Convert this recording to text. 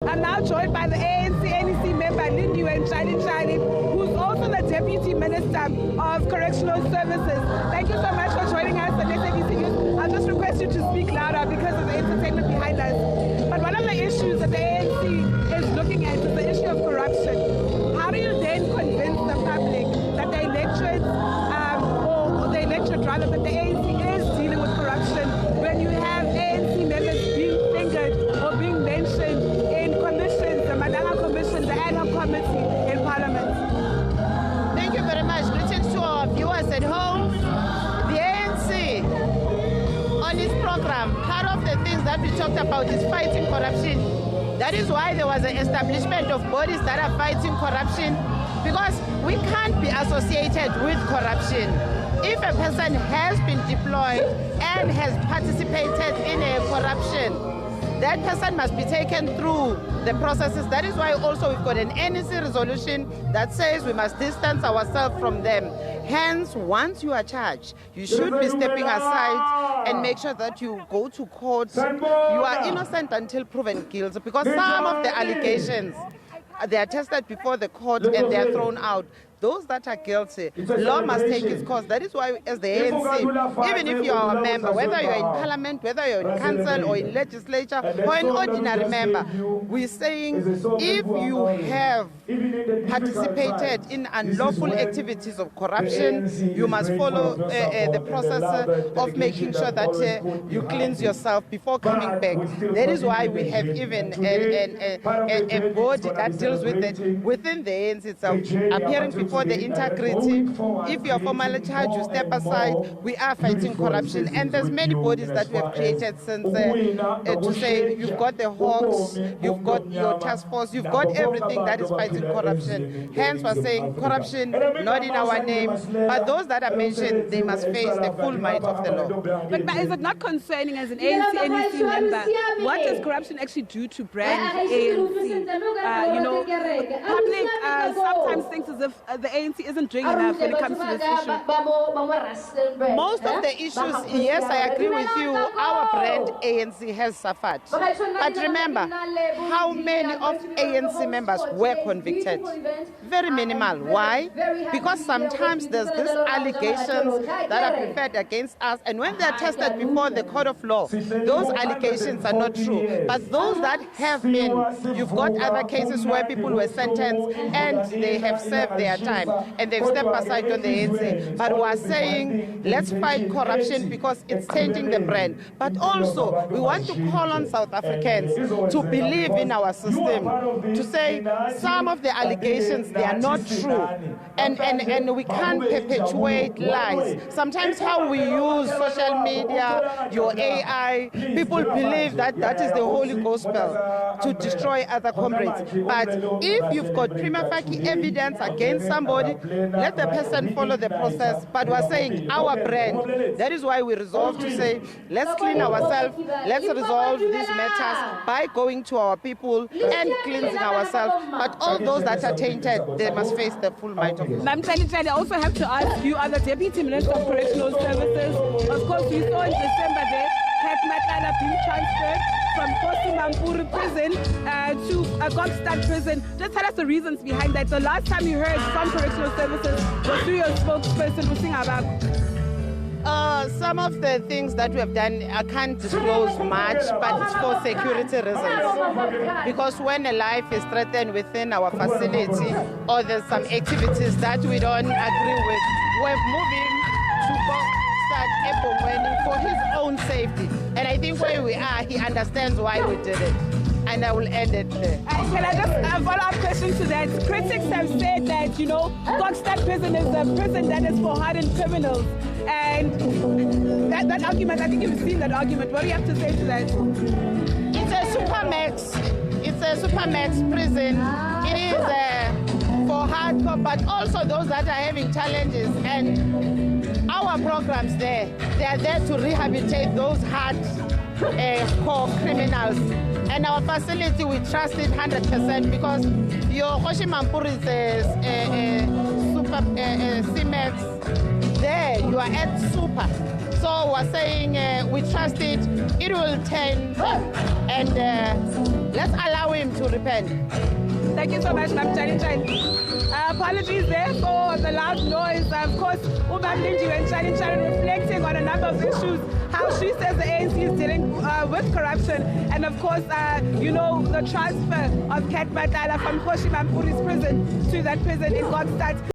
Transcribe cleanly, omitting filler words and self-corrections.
I'm now joined by the ANC NEC member Lindiwe Ntshalintshali, who's also the Deputy Minister of Correctional Services. Thank you so much for joining us on SABC News. I'll just request you to speak louder because of the entertainment behind us. But one of the issues that the ANC is looking at is the issue of corruption. How do you then convince the public that the electorate, or the electorate rather, that the ANC is dealing with corruption when you have ANC members being fingered or being mentioned in commissions, the Madanga Commission, the ad hoc committee in Parliament? Thank you very much. Greetings to our viewers at home. The ANC, on its program, part of the things that we talked about is fighting corruption. That is why there was an establishment of bodies that are fighting corruption, because we can't be associated with corruption. If a person has been deployed and has participated in a corruption, that person must be taken through the processes. That is why also we've got an NEC resolution that says we must distance ourselves from them. Hence, once you are charged, you should be stepping aside and make sure that you go to court. You are innocent until proven guilty, because some of the allegations, they are tested before the court and they are thrown out. Those that are guilty, law must take its course. That is why, as the ANC, even if you are a member, whether you are in Parliament, whether you are in Council or in Legislature or an ordinary member, we're saying if you have participated in unlawful activities of corruption, you must follow the process of making sure that you cleanse yourself before coming back. That is why we have even a body that deals with it within the ANC itself, appearing before the integrity. If you are formally charged, you step aside. We are fighting corruption, and there's many bodies that we have created since to say you've got the Hawks, you've got your task force, you've got everything that is fighting corruption. Hence, we're saying corruption not in our name, but those that are mentioned, they must face the full might of the law. But is it not concerning as an ANC NEC member? What does corruption actually do to brand ANC? Public sometimes thinks as if the ANC isn't doing enough when it comes to this issue. Most of the issues, yes, I agree with you, our brand ANC has suffered. But remember, how many of ANC members were convicted? Very minimal. Why? Because sometimes there's these allegations that are preferred against us, and when they're tested before the court of law, those allegations are not true. But those that have been, you've got other cases where people were sentenced and they have served their time and they've stepped aside on the ANC. But we are saying, let's fight corruption because it's tainting the brand. But also, we want to call on South Africans to believe in our system, to say some of the allegations, they are not true. And we can't perpetuate lies. Sometimes how we use social media, your AI, people believe that that is the holy gospel to destroy other comrades. But if you've got prima facie evidence against somebody, let the person follow the process. But we're saying our brand, that is why we resolve to say, let's clean ourselves, let's resolve these matters by going to our people and cleansing ourselves. But all those that are tainted, they must face the full might of law. Ma'am Ntshalintshali, I also have to ask, you are the Deputy Minister of Correctional Services. Of course, we saw in December there, Kat Matlala being transferred from Mampuru prison to Gokstad prison. Just tell us the reasons behind that. The last time you heard from Correctional Services was through your spokesperson, Musingabak. Some of the things that we have done, I can't disclose much, but it's for security reasons. Because when a life is threatened within our facility, or there's some activities that we don't agree with, we're moving to Gokstad Ebongweni for his own safety. And I think where we are, he understands why we did it. And I will end it there. Can I just follow up question to that? Critics have said that, Gokstad prison is a prison that is for hardened criminals. And that argument, I think you've seen that argument. What do you have to say to that? It's a supermax. It's a supermax prison. It is for hardcore, but also those that are having challenges. And our programs there, they are there to rehabilitate those hardcore criminals. And our facility, we trust it 100% because your Mampuru is a super CMAX. There, you are at super. So we're saying we trust it. It will turn and Let's allow him to repent. Thank you so much, Ma'am Ntshalintshali. Apologies there for the loud noise. Of course, Lindiwe Ntshalintshali reflecting on a number of issues, how she says the ANC is dealing with corruption, and of course, the transfer of Kat Matala from Koshi Mampuri's prison to that prison in Godstad.